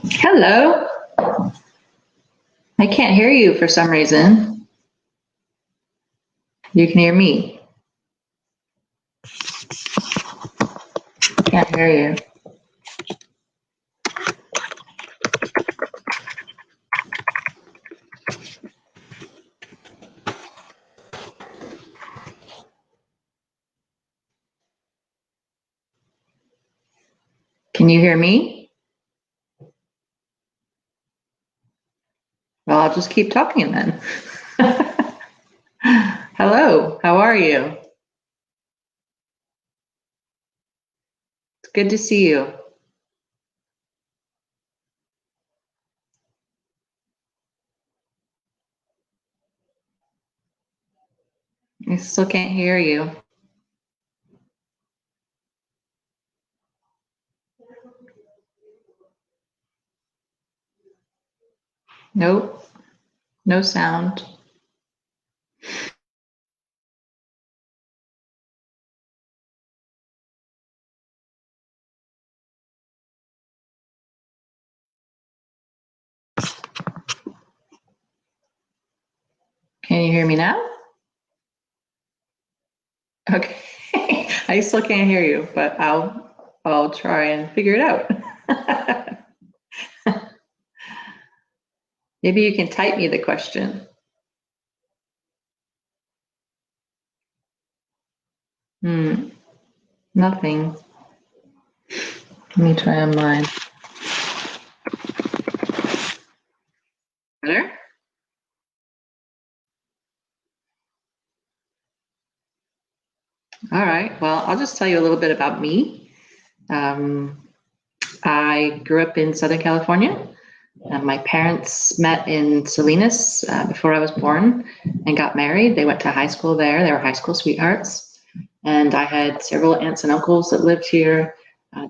Hello. I can't hear you for some reason. You can hear me. Can't hear you. Can you hear me? Well, I'll just keep talking then. Hello, how are you? It's good to see you. I still can't hear you. Nope, no sound. Can you hear me now? Okay. I still can't hear you, but I'll try and figure it out. Maybe you can type me the question. Nothing. Let me try on mine. Better? All right. Well, I'll just tell you a little bit about me. I grew up in Southern California. My parents met in Salinas before I was born and got married. They went to high school there. They were high school sweethearts. And I had several aunts and uncles that lived here.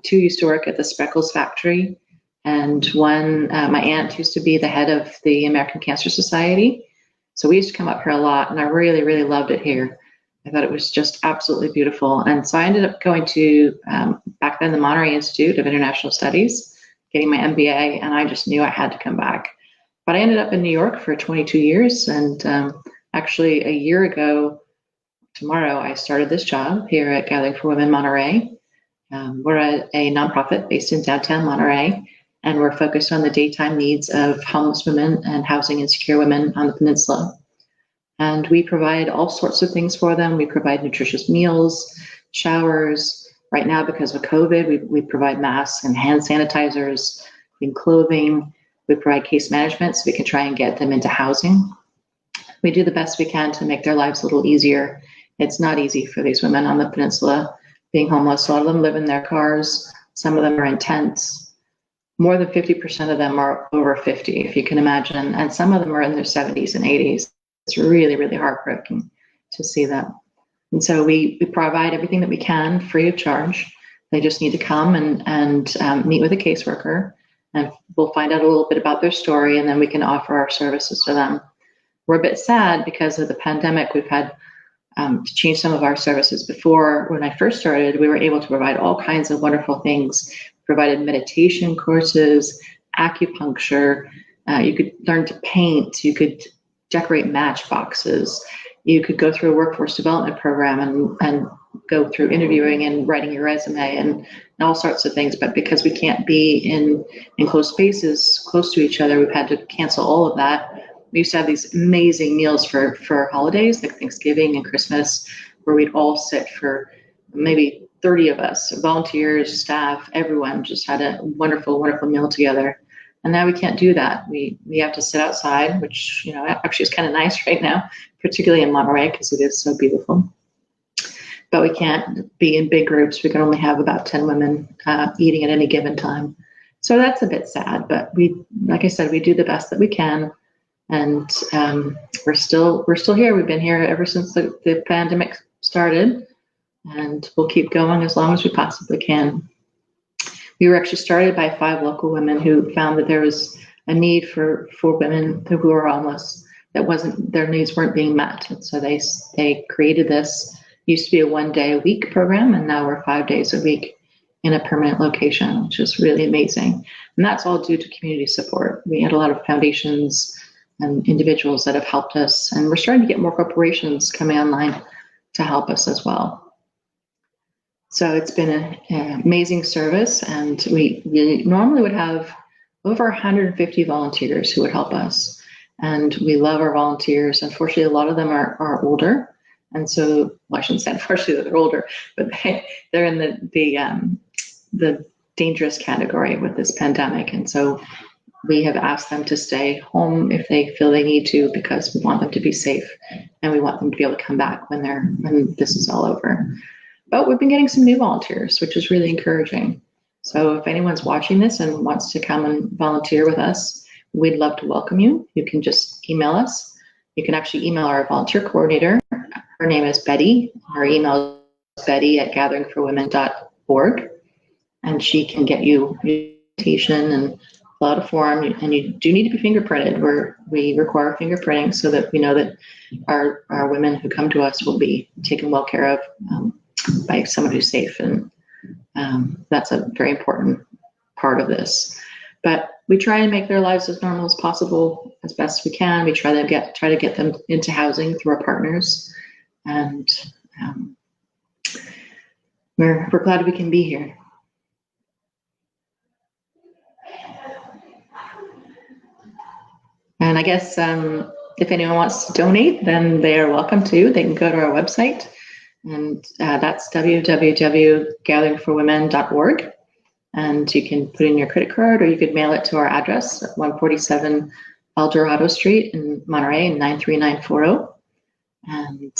Two used to work at the Spreckles factory. And one, my aunt used to be the head of the American Cancer Society. So we used to come up here a lot, and I really, really loved it here. I thought it was just absolutely beautiful. And so I ended up going to, back then, the Monterey Institute of International Studies, getting my MBA, and I just knew I had to come back. But I ended up in New York for 22 years, and actually a year ago tomorrow, I started this job here at Gathering for Women Monterey. We're a nonprofit based in downtown Monterey, and we're focused on the daytime needs of homeless women and housing insecure women on the peninsula. And we provide all sorts of things for them. We provide nutritious meals, showers. Right now, because of COVID, we provide masks and hand sanitizers, clean clothing. We provide case management so we can try and get them into housing. We do the best we can to make their lives a little easier. It's not easy for these women on the peninsula being homeless. A lot of them live in their cars. Some of them are in tents. More than 50% of them are over 50, if you can imagine. And some of them are in their 70s and 80s. It's really, really heartbreaking to see that. And so we provide everything that we can free of charge. They just need to come and meet with a caseworker, and we'll find out a little bit about their story, and then we can offer our services to them. We're a bit sad because of the pandemic. We've had to change some of our services. Before, when I first started, we were able to provide all kinds of wonderful things. We provided meditation courses, acupuncture. You could learn to paint. You could decorate matchboxes. You could go through a workforce development program and go through interviewing and writing your resume and all sorts of things. But because we can't be in enclosed spaces close to each other, we've had to cancel all of that. We used to have these amazing meals for holidays like Thanksgiving and Christmas, where we'd all sit for maybe 30 of us, volunteers, staff, everyone just had a wonderful, wonderful meal together. And now we can't do that. We have to sit outside, which, you know, actually is kind of nice right now, particularly in Monterey because it is so beautiful. But we can't be in big groups. We can only have about 10 women eating at any given time. So that's a bit sad. But like I said, we do the best that we can, and we're still here. We've been here ever since the pandemic started, and we'll keep going as long as we possibly can. We were actually started by 5 local women who found that there was a need for women who were homeless, their needs weren't being met. And so they created this. Used to be a 1 day a week program, and now we're 5 days a week. in a permanent location, which is really amazing. And that's all due to community support. We had a lot of foundations and individuals that have helped us, and we're starting to get more corporations coming online to help us as well. So it's been an amazing service, and we normally would have over 150 volunteers who would help us. And we love our volunteers. Unfortunately, a lot of them are older. And so, well, I shouldn't say unfortunately that they're older, but they're in the dangerous category with this pandemic. And so we have asked them to stay home if they feel they need to, because we want them to be safe and we want them to be able to come back when this is all over. But we've been getting some new volunteers, which is really encouraging. So if anyone's watching this and wants to come and volunteer with us, we'd love to welcome you. You can just email us. You can actually email our volunteer coordinator. Her name is Betty. Her email is betty@gatheringforwomen.org. And she can get you an invitation and fill out a form. And you do need to be fingerprinted. We require fingerprinting so that we know that our women who come to us will be taken well care of by someone who's safe. And that's a very important part of this. But we try and make their lives as normal as possible as best we can. We try to get them into housing through our partners, and we're glad we can be here. And I guess if anyone wants to donate, then they are welcome to. They can go to our website, and that's www.gatheringforwomen.org. And you can put in your credit card, or you could mail it to our address at 147 El Dorado Street in Monterey, 93940. And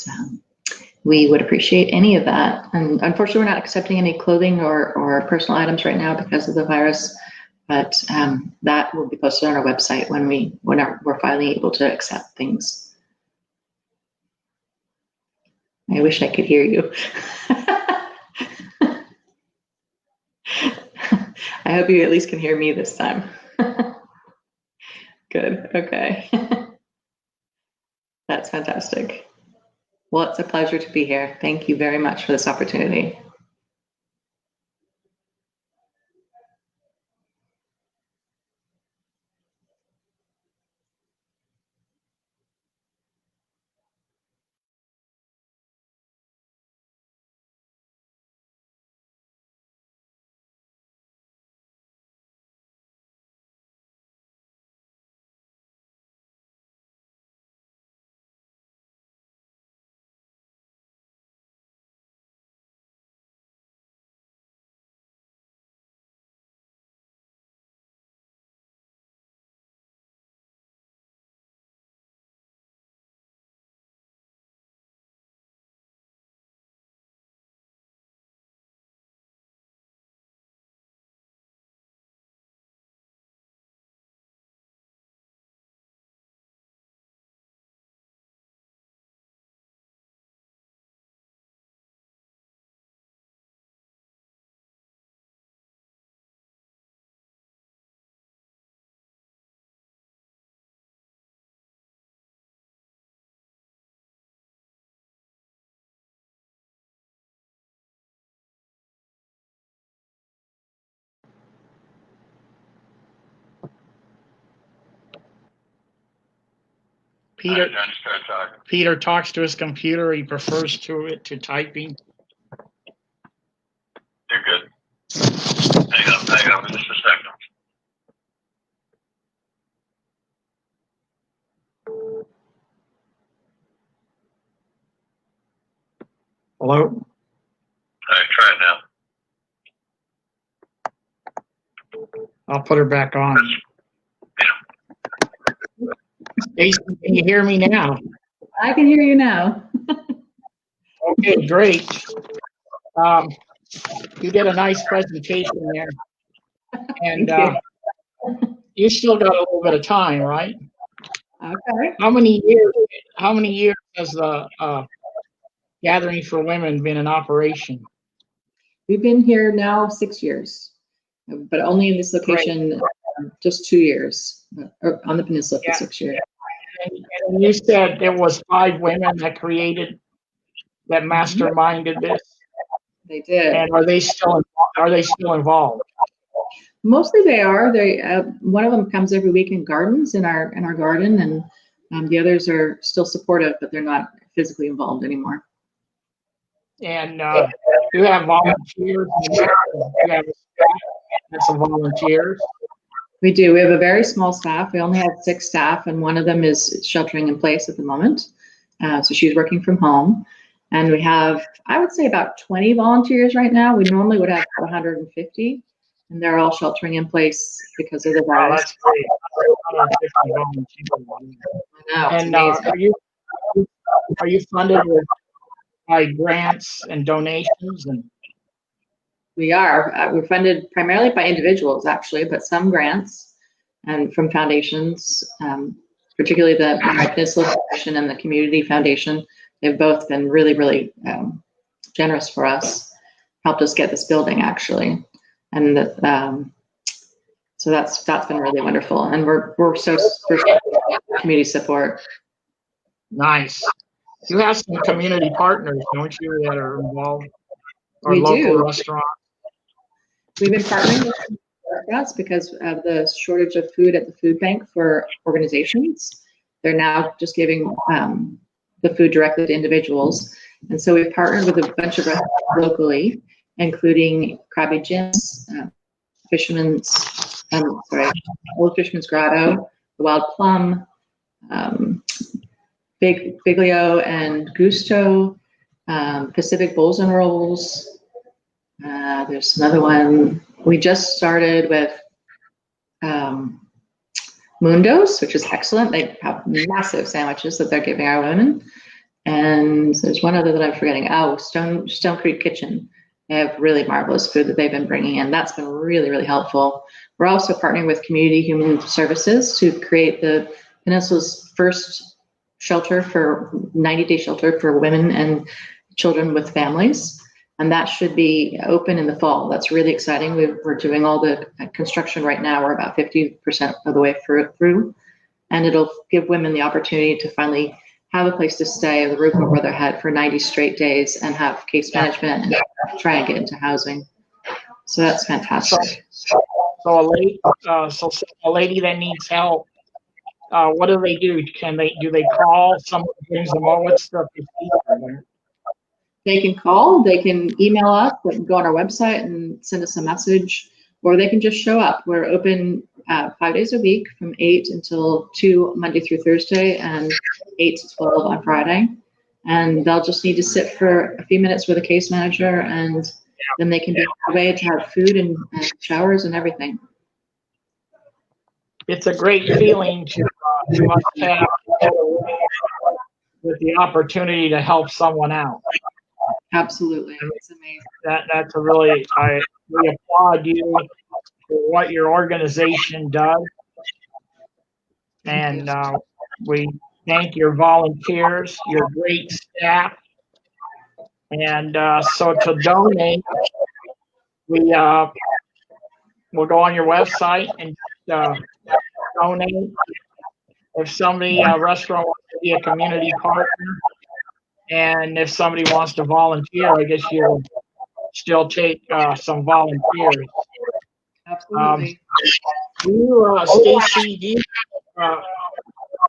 we would appreciate any of that. And unfortunately, we're not accepting any clothing or personal items right now because of the virus. But that will be posted on our website when we're finally able to accept things. I wish I could hear you. I hope you at least can hear me this time. Good, okay. That's fantastic. Well, it's a pleasure to be here. Thank you very much for this opportunity. Peter talks to his computer. He prefers to typing. You're good. Hang on for just a second. Hello? All right, try it now. I'll put her back on. Staci, can you hear me now? I can hear you now. Okay, great. You did a nice presentation there. And you still got a little bit of time, right? Okay. How many years has the Gathering for Women been in operation? We've been here now 6 years, but only in this location just 2 years, or on the peninsula for 6 years. And you said there was 5 women that masterminded this. They did. And are they still are they still involved? Mostly they are. They one of them comes every week and gardens in our garden, and the others are still supportive, but they're not physically involved anymore. And you have volunteers. You have some volunteers. We do. We have a very small staff. We only have 6 staff, and one of them is sheltering in place at the moment. So she's working from home. And we have, I would say, about 20 volunteers right now. We normally would have 150, and they're all sheltering in place because of the virus. That's great. 150 volunteers. I know, it's And amazing. are you funded by grants and donations? And We are. We're funded primarily by individuals, actually, but some grants and from foundations, particularly the Peninsula Foundation and the Community Foundation. They've both been really, really generous for us, helped us get this building, actually. And so that's been really wonderful. And we're so community support. nice. You have some community partners, don't you, that are involved? Or We local do. restaurants? We've been partnering with restaurants because of the shortage of food at the food bank for organizations. They're now just giving the food directly to individuals. And so we've partnered with a bunch of restaurants locally, including Krabby Jim's, Old Fisherman's Grotto, the Wild Plum, Biglio and Gusto, Pacific Bowls and Rolls. There's another one. We just started with Mundo's, which is excellent. They have massive sandwiches that they're giving our women. And there's one other that I'm forgetting. Oh, Stone Creek Kitchen. They have really marvelous food that they've been bringing in. That's been really, really helpful. We're also partnering with Community Human Services to create the Peninsula's first shelter for 90-day shelter for women and children with families. And that should be open in the fall. That's really exciting. We're doing all the construction right now. We're about 50% of the way through. And it'll give women the opportunity to finally have a place to stay, the roof over their head for 90 straight days, and have case management and try and get into housing. So that's fantastic. So a lady that needs help, what do they do? Do they call? Someone brings them over? What's the procedure? They can call, they can email us, they can go on our website and send us a message, or they can just show up. We're open 5 days a week from 8 until 2 Monday through Thursday and 8 to 12 on Friday. And they'll just need to sit for a few minutes with a case manager, and then they can be on their way to have food and showers and everything. It's a great feeling to have with the opportunity to help someone out. Absolutely, it's amazing. That's a really, we applaud you for what your organization does, and we thank your volunteers, your great staff, and so to donate, we'll go on your website and donate. If somebody, a restaurant wants to be a community partner, and if somebody wants to volunteer, I guess you'll still take some volunteers. Absolutely. Staci, do you have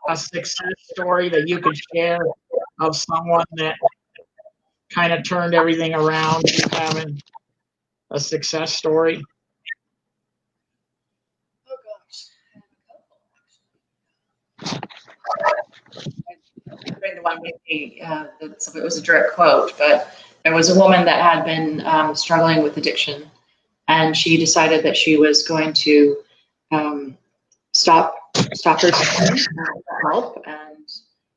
a success story that you could share of someone that kind of turned everything around? You having a success story? Oh gosh. The one with me, it was a direct quote, but there was a woman that had been struggling with addiction, and she decided that she was going to stop her help, and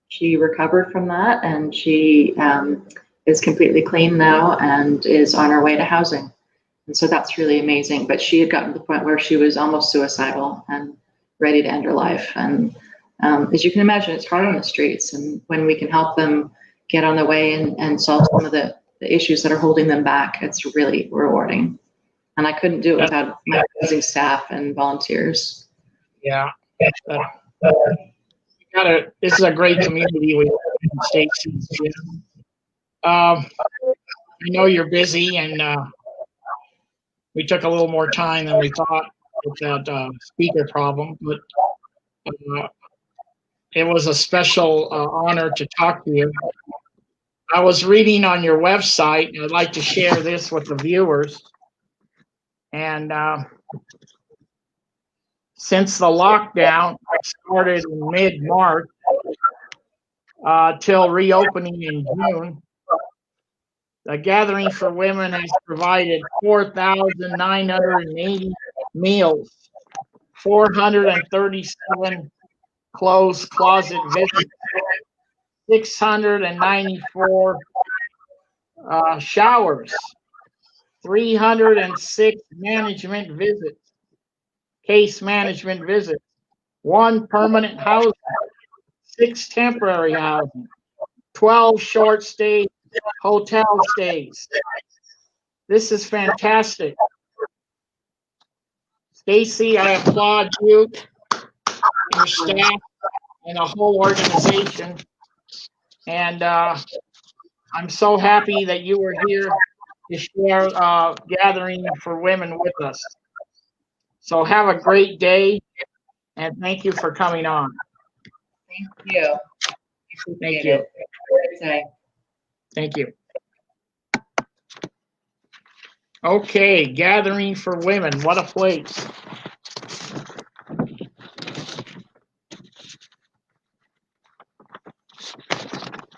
she recovered from that, and she is completely clean now and is on her way to housing. And so that's really amazing. But she had gotten to the point where she was almost suicidal and ready to end her life. And as you can imagine, it's hard on the streets. And when we can help them get on their way and solve some of the issues that are holding them back, it's really rewarding. And I couldn't do it without my amazing staff and volunteers. Yeah. This is a great community we have in Staci. I know you're busy, and we took a little more time than we thought with that speaker problem, but it was a special honor to talk to you. I was reading on your website, and I'd like to share this with the viewers. And since the lockdown started in mid-March till reopening in June, the Gathering for Women has provided 4,980 meals, 437 closed closet visits, 694 showers, 306 management visits, case management visits, 1 permanent housing, 6 temporary housing, 12 short stay hotel stays. This is fantastic. Staci, I applaud you, your staff, and the whole organization. And I'm so happy that you were here to share Gathering for Women with us. So have a great day, and thank you for coming on. Thank you. Thank you. It. Thank you. Okay, Gathering for Women. What a place.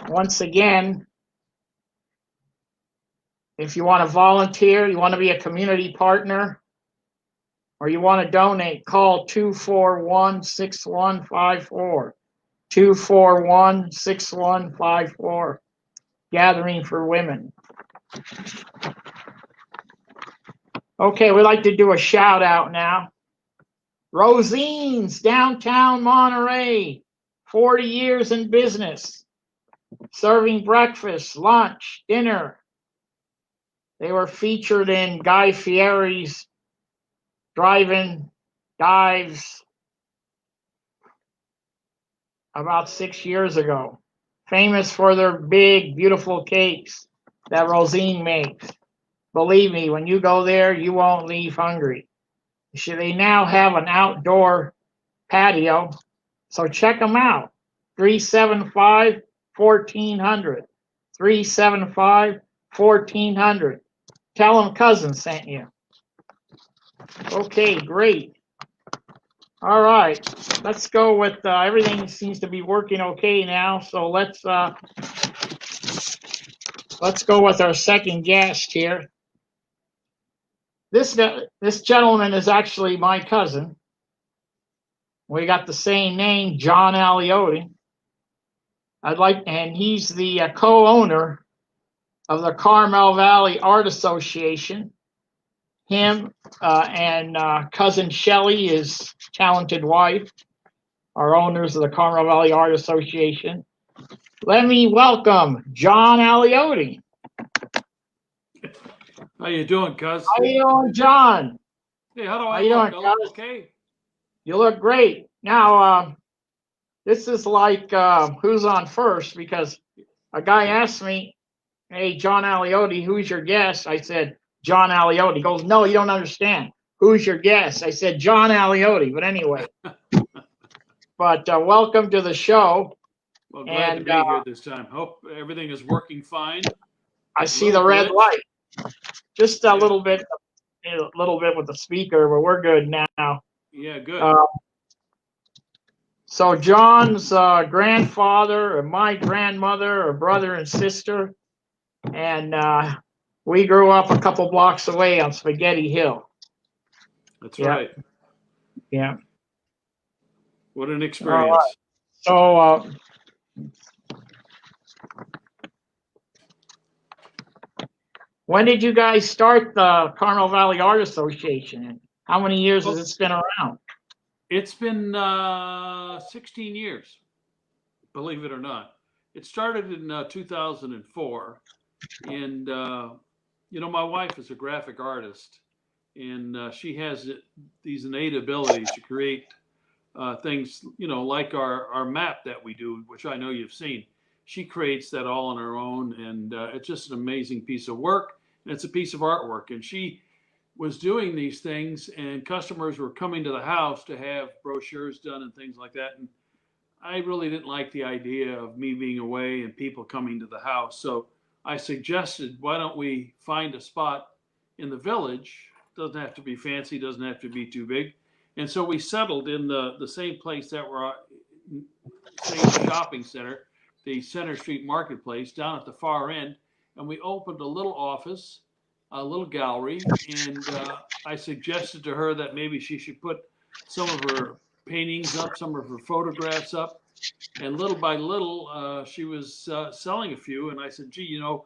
Once again, if you want to volunteer, you want to be a community partner, or you want to donate, call 241-6154. 241-6154. Gathering for Women. Okay, we'd like to do a shout out now. Rosine's, downtown Monterey, 40 years in business, serving breakfast, lunch, dinner. They were featured in Guy Fieri's Drive-In Dives about 6 years ago. Famous for their big, beautiful cakes that Rosine makes. Believe me, when you go there, you won't leave hungry. They now have an outdoor patio, so check them out. 375-1400. 375-1400. Tell them cousin sent you. Okay, great. All right, let's go with everything seems to be working okay now. So let's go with our second guest here. This gentleman is actually my cousin. We got the same name, John Aliotti. And he's the co-owner of the Carmel Valley Art Association. Him and cousin Shelley, his talented wife, are owners of the Carmel Valley Art Association. Let me welcome John Aliotti. How you doing, cuz? How you doing, John? Hey, how do I look? I look okay? You look great. Now, this is like who's on first, because a guy asked me, hey, John Aliotti, who's your guest? I said, John Aliotti. He goes, no, you don't understand. Who's your guest? I said, John Aliotti. But anyway, but welcome to the show. Well, glad to be here this time. Hope everything is working fine. I see the red light. Just a little bit with the speaker, but we're good now. Yeah, good. So John's grandfather and my grandmother are brother and sister, and we grew up a couple blocks away on Spaghetti Hill. That's right. Yeah. What an experience. Right. So when did you guys start the Carmel Valley Art Association? How many years has it been around? It's been 16 years, believe it or not. It started in 2004. And, my wife is a graphic artist, and she has these innate abilities to create things, like our map that we do, which I know you've seen. She creates that all on her own, and it's just an amazing piece of work, and it's a piece of artwork. And she was doing these things, and customers were coming to the house to have brochures done and things like that. And I really didn't like the idea of me being away and people coming to the house. So I suggested, why don't we find a spot in the village? Doesn't have to be fancy, doesn't have to be too big. And so we settled in the same place that we're, same shopping center, the Center Street Marketplace down at the far end. And we opened a little office, a little gallery. And I suggested to her that maybe she should put some of her paintings up, some of her photographs up. And little by little, she was selling a few. And I said, gee, you know,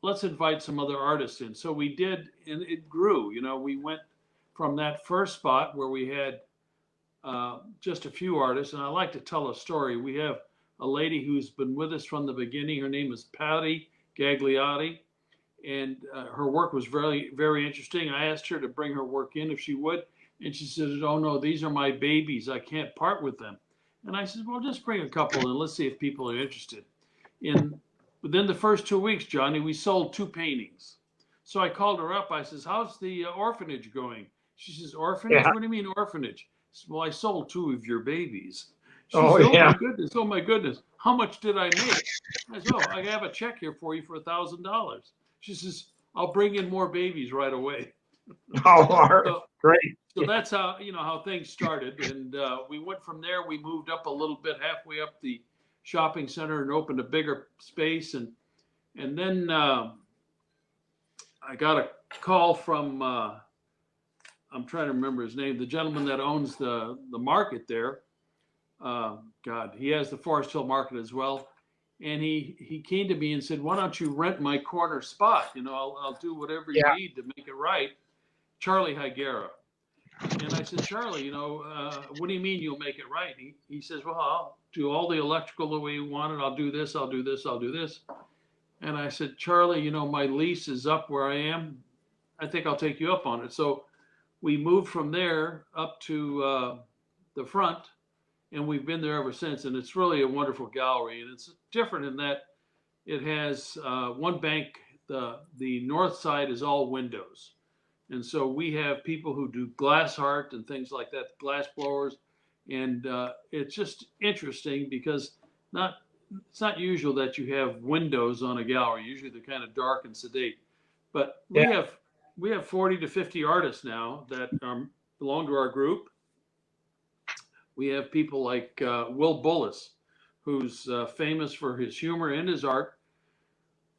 let's invite some other artists in. So we did, and it grew. You know, we went from that first spot where we had just a few artists. And I like to tell a story. We have a lady who's been with us from the beginning. Her name is Patty Gagliotti. And her work was very, very interesting. I asked her to bring her work in if she would. And she said, oh, no, these are my babies. I can't part with them. And I said, well, just bring a couple and let's see if people are interested. Within the first 2 weeks, Johnny, we sold 2 paintings. So I called her up. I says, how's the orphanage going? She says, orphanage? Yeah. What do you mean orphanage? I said, well, I sold 2 of your babies. She Oh, says, yeah. my goodness, oh my goodness. How much did I make? I said, oh, I have a check here for you for $1,000. She says, I'll bring in more babies right away. Oh, great. So that's how, you know, how things started. And we went from there. We moved up a little bit, halfway up the shopping center, and opened a bigger space. And then I got a call from, I'm trying to remember his name, the gentleman that owns the market there. God, he has the Forest Hill Market as well. And he came to me and said, why don't you rent my corner spot? You know, I'll do whatever you need to make it right. Charlie Higuera. And I said, Charlie, you know, what do you mean you'll make it right? He says, well, I'll do all the electrical the way you want it. I'll do this, I'll do this, I'll do this. And I said, Charlie, you know, my lease is up where I am. I think I'll take you up on it. So we moved from there up to the front, and we've been there ever since. And it's really a wonderful gallery. And it's different in that it has one bank, the north side is all windows. And so we have people who do glass art and things like that, glass blowers. And it's just interesting because it's not usual that you have windows on a gallery. Usually they're kind of dark and sedate. But we have 40 to 50 artists now that belong to our group. We have people like Will Bullis, who's famous for his humor and his art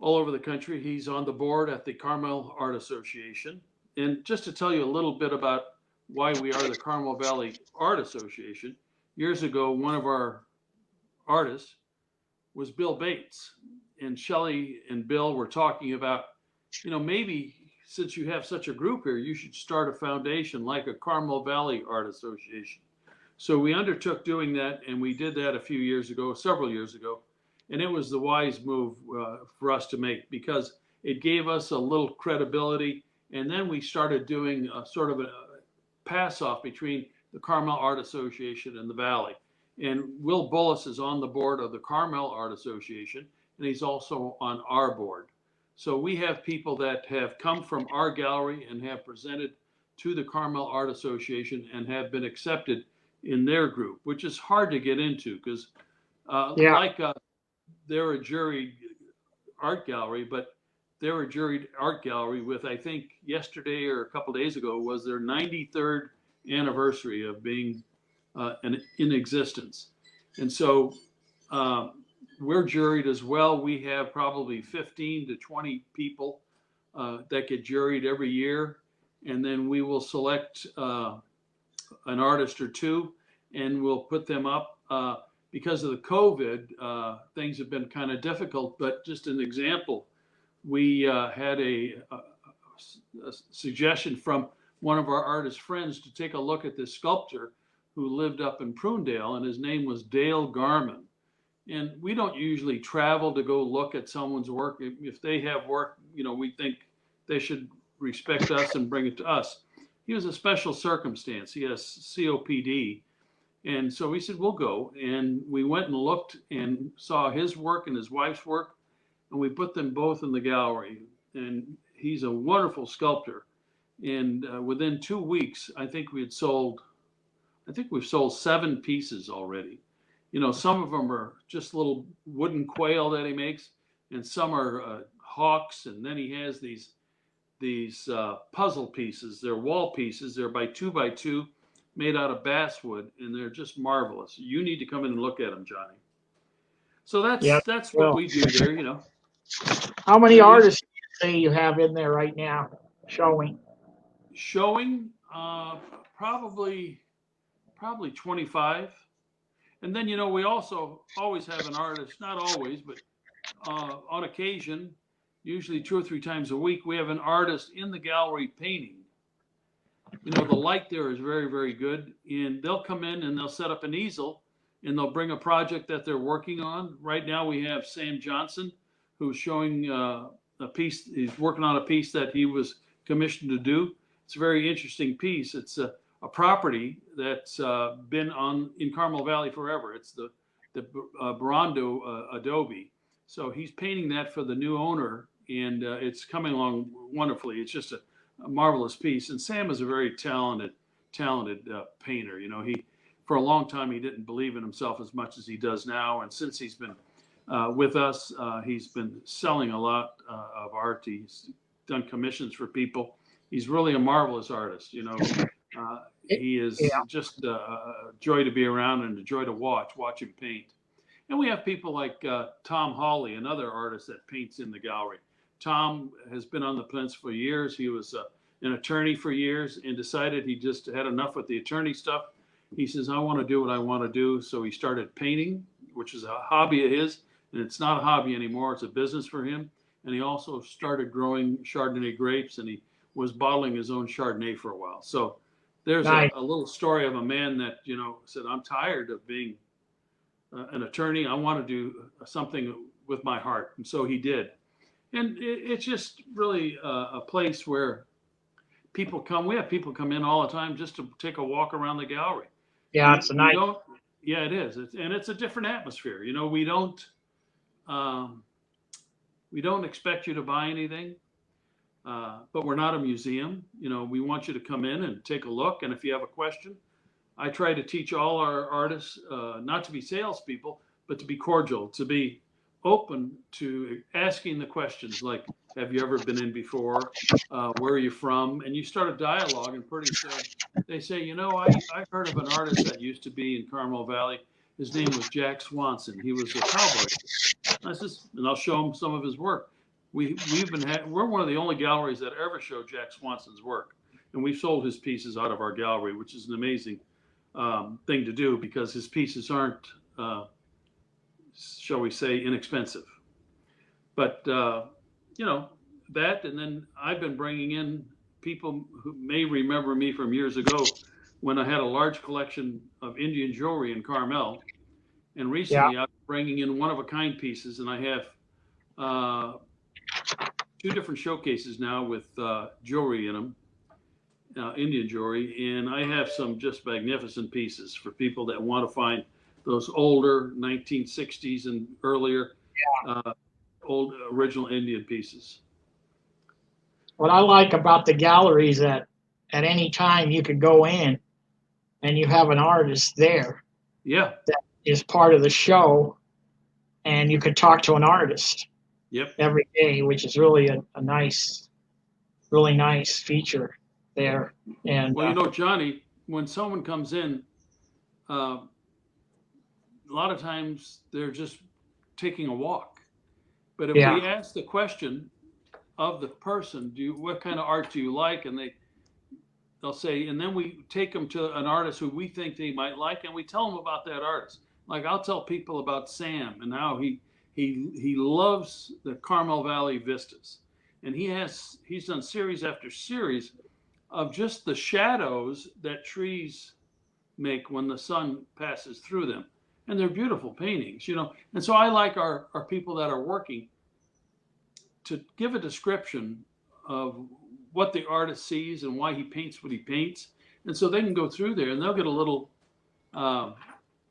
all over the country. He's on the board at the Carmel Art Association. And just to tell you a little bit about why we are the Carmel Valley Art Association, years ago, one of our artists was Bill Bates. And Shelley and Bill were talking about, you know, maybe since you have such a group here, you should start a foundation like a Carmel Valley Art Association. So we undertook doing that, and we did that several years ago. And it was the wise move for us to make because it gave us a little credibility. And then we started doing a sort of a pass off between the Carmel Art Association and the Valley. And Will Bullis is on the board of the Carmel Art Association, and he's also on our board. So we have people that have come from our gallery and have presented to the Carmel Art Association and have been accepted in their group, which is hard to get into because they're a juried art gallery, but they're a juried art gallery with, I think yesterday or a couple of days ago was their 93rd anniversary of being in existence. And so we're juried as well. We have probably 15 to 20 people that get juried every year. And then we will select an artist or two and we'll put them up. Because of the COVID, things have been kind of difficult, but just an example, we had a suggestion from one of our artist friends to take a look at this sculptor who lived up in Prunedale, and his name was Dale Garman. And we don't usually travel to go look at someone's work. If they have work, you know, we think they should respect us and bring it to us. He was a special circumstance. He has COPD. And so we said, we'll go. And we went and looked and saw his work and his wife's work. And we put them both in the gallery. And he's a wonderful sculptor. And within 2 weeks, I think we've sold 7 pieces already. Some of them are just little wooden quail that he makes, and some are hawks. And then he has these puzzle pieces. They're wall pieces. They're by 2 by 2, made out of basswood, and they're just marvelous. You need to come in and look at them, Johnny. So that's what we do there. How many artists do you say you have in there right now showing? Showing, probably 25. And then, we also always have an artist, not always, but on occasion, usually 2 or 3 times a week, we have an artist in the gallery painting. The light there is very, very good. And they'll come in and they'll set up an easel and they'll bring a project that they're working on. Right now we have Sam Johnson, who's showing a piece. He's working on a piece that he was commissioned to do. It's a very interesting piece. It's a property that's been in Carmel Valley forever. It's the Barando adobe. So he's painting that for the new owner, and it's coming along wonderfully. It's just a marvelous piece. And Sam is a very talented painter. He for a long time he didn't believe in himself as much as he does now, and since he's been with us, he's been selling a lot of art. He's done commissions for people. He's really a marvelous artist. He is just a joy to be around and a joy to watch him paint. And we have people like Tom Hawley, another artist that paints in the gallery. Tom has been on the peninsula for years. He was an attorney for years and decided he just had enough with the attorney stuff. He says, I want to do what I want to do. So he started painting, which is a hobby of his. And it's not a hobby anymore. It's a business for him. And he also started growing Chardonnay grapes, and he was bottling his own Chardonnay for a while. So there's a little story of a man that, said, I'm tired of being an attorney. I want to do something with my heart. And so he did. And it's just really a place where people come. We have people come in all the time just to take a walk around the gallery. Yeah, it's nice. Yeah, it is. It's a different atmosphere. We don't expect you to buy anything, but we're not a museum. We want you to come in and take a look. And if you have a question, I try to teach all our artists not to be salespeople, but to be cordial, to be open to asking the questions like, have you ever been in before? Where are you from? And you start a dialogue, and pretty soon they say, I heard of an artist that used to be in Carmel Valley. His name was Jack Swanson. He was a cowboy. And I'll show them some of his work. We're one of the only galleries that ever show Jack Swanson's work, and we've sold his pieces out of our gallery, which is an amazing thing to do because his pieces aren't, shall we say, inexpensive. But that, and then I've been bringing in people who may remember me from years ago when I had a large collection of Indian jewelry in Carmel. And recently I'm bringing in one-of-a-kind pieces, and I have 2 different showcases now with jewelry in them, Indian jewelry. And I have some just magnificent pieces for people that want to find those older 1960s and earlier old original Indian pieces. What I like about the gallery is that at any time you could go in and you have an artist there. Yeah. That is part of the show, and you could talk to an artist. Yep. Every day, which is really a nice, really nice feature there. And well, Johnny, when someone comes in, a lot of times they're just taking a walk. But if we ask the question of the person, what kind of art do you like? And they'll say, and then we take them to an artist who we think they might like, and we tell them about that artist. Like I'll tell people about Sam and how he loves the Carmel Valley vistas, and he's done series after series of just the shadows that trees make when the sun passes through them. And they're beautiful paintings, And so I like our people that are working to give a description of what the artist sees and why he paints what he paints. And so they can go through there and they'll get a little, a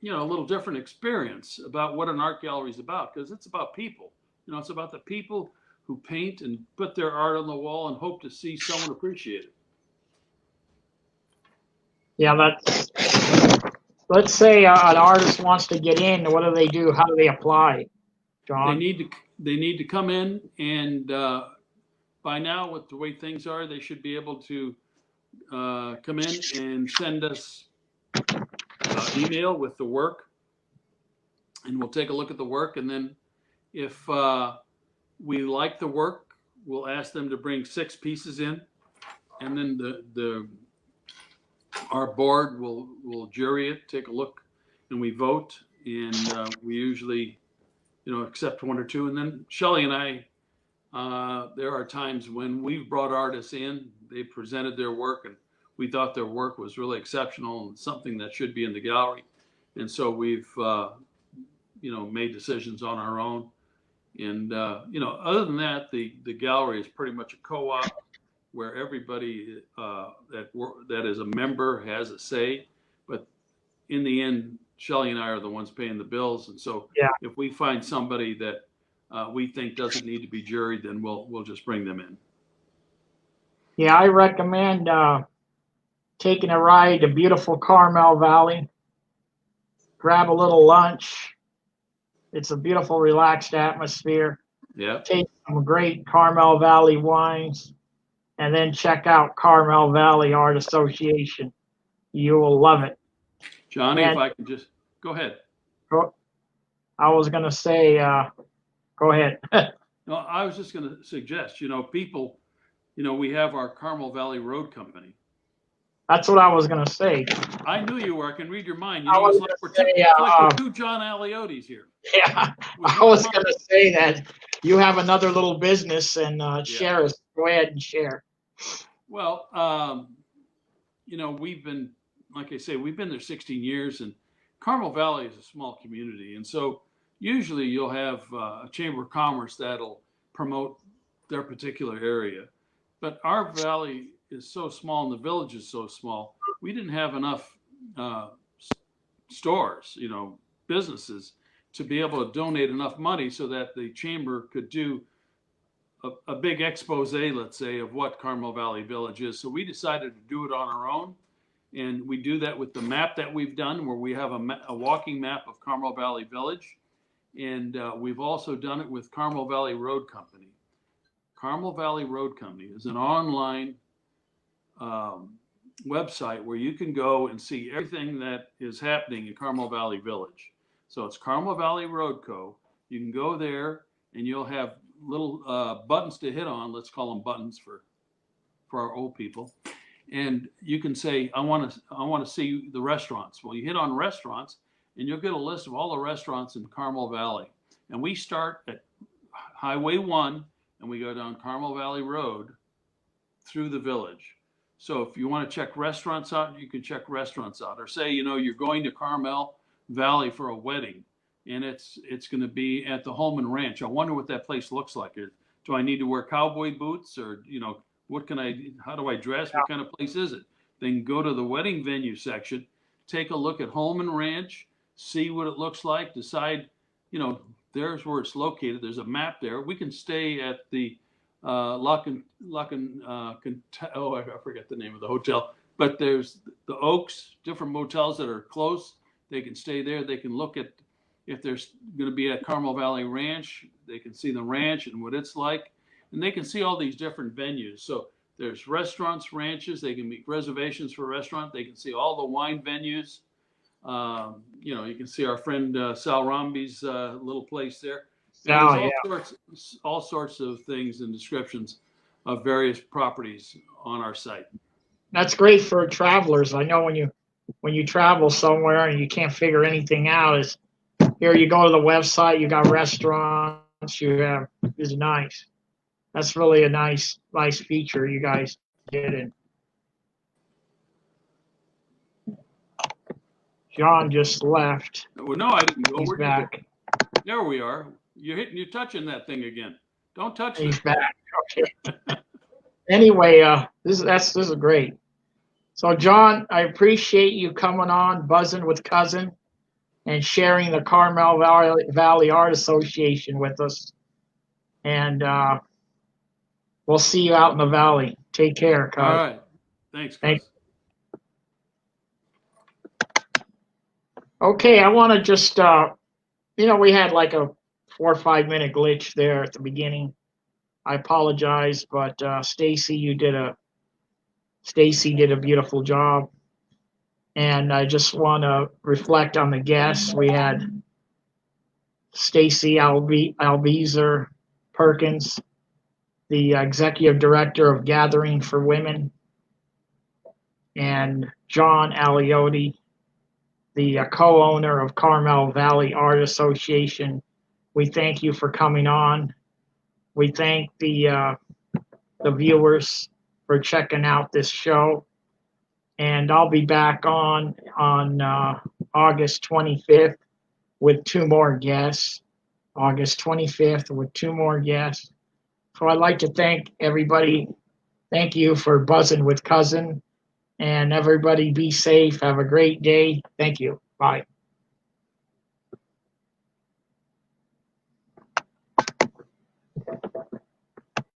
little different experience about what an art gallery is about, because it's about people. It's about the people who paint and put their art on the wall and hope to see someone appreciate it. Yeah, let's say an artist wants to get in. What do they do? How do they apply, They John? need to come in, and by now, with the way things are, they should be able to come in and send us email with the work, and we'll take a look at the work, and then if we like the work, we'll ask them to bring 6 pieces in, and then our board will jury it, take a look, and we vote, and we usually accept 1 or 2, and then Shelley and I, there are times when we've brought artists in, they presented their work, and we thought their work was really exceptional and something that should be in the gallery, and so we've made decisions on our own. And other than that, the gallery is pretty much a co-op where everybody that is a member has a say. But in the end, Shelley and I are the ones paying the bills. And so if we find somebody that we think doesn't need to be juried, then we'll just bring them in. Yeah, I recommend taking a ride to beautiful Carmel Valley. Grab a little lunch. It's a beautiful, relaxed atmosphere. Yeah. Take some great Carmel Valley wines, and then check out Carmel Valley Art Association. You will love it. Johnny, if I can just go ahead. I was going to say, go ahead. No, I was just going to suggest, people, we have our Carmel Valley Road Company. That's what I was going to say. I knew you were. I can read your mind. It's like we're 2 John Aliottis here. Yeah, I was going to say that you have another little business, and share us. Go ahead and share. Well, we've been, like I say, we've been there 16 years, and Carmel Valley is a small community. And so usually you'll have a Chamber of Commerce that'll promote their particular area. But our valley is so small and the village is so small, we didn't have enough stores, businesses, to be able to donate enough money so that the chamber could do a big expose, let's say, of what Carmel Valley Village is. So we decided to do it on our own. And we do that with the map that we've done, where we have a walking map of Carmel Valley Village. And we've also done it with Carmel Valley Road Company. Carmel Valley Road Company is an online website where you can go and see everything that is happening in Carmel Valley Village. So it's Carmel Valley Road Co. You can go there and you'll have little buttons to hit on. Let's call them buttons for our old people. And you can say, I want to see the restaurants. Well, you hit on restaurants and you'll get a list of all the restaurants in Carmel Valley. And we start at Highway 1 and we go down Carmel Valley Road through the village. So if you want to check restaurants out, you can check restaurants out. Or say, you're going to Carmel Valley for a wedding and it's going to be at the Holman Ranch. I wonder what that place looks like. Do I need to wear cowboy boots, or, how do I dress? What kind of place is it? Then go to the wedding venue section, take a look at Holman Ranch, see what it looks like, decide, there's where it's located. There's a map there. We can stay at the I forget the name of the hotel, but there's the Oaks, different motels that are close. They can stay there. They can look at if there's going to be at Carmel Valley Ranch. They can see the ranch and what it's like, and they can see all these different venues. So there's restaurants, ranches. They can make reservations for a restaurant. They can see all the wine venues. You can see our friend Sal Rambi's little place there. And there's all sorts of things and descriptions of various properties on our site. That's great for travelers. I know when you travel somewhere and you can't figure anything out, is here you go to the website, you got restaurants, it's nice. That's really a nice feature you guys did. And John just left. Well, no, I didn't go. He's back. There we are. You're touching that thing again. Don't touch it. He's back. Okay. Anyway, this is great. So John, I appreciate you coming on, buzzing with Cousin, and sharing the Carmel Valley Art Association with us. And we'll see you out in the valley. Take care, Cousin. All right. Thanks, Cousin. Okay, I want to just, we had like a 4 or 5 minute glitch there at the beginning. I apologize, but Staci did a beautiful job. And I just want to reflect on the guests. We had Staci Alziebler Perkins, the executive director of Gathering for Women, and John Aliotti, the co-owner of Carmel Valley Art Association. We thank you for coming on. We thank the viewers for checking out this show. And I'll be back on August 25th with 2 more guests. August 25th with 2 more guests. So I'd like to thank everybody. Thank you for buzzing with Cousin. And everybody be safe. Have a great day. Thank you. Bye.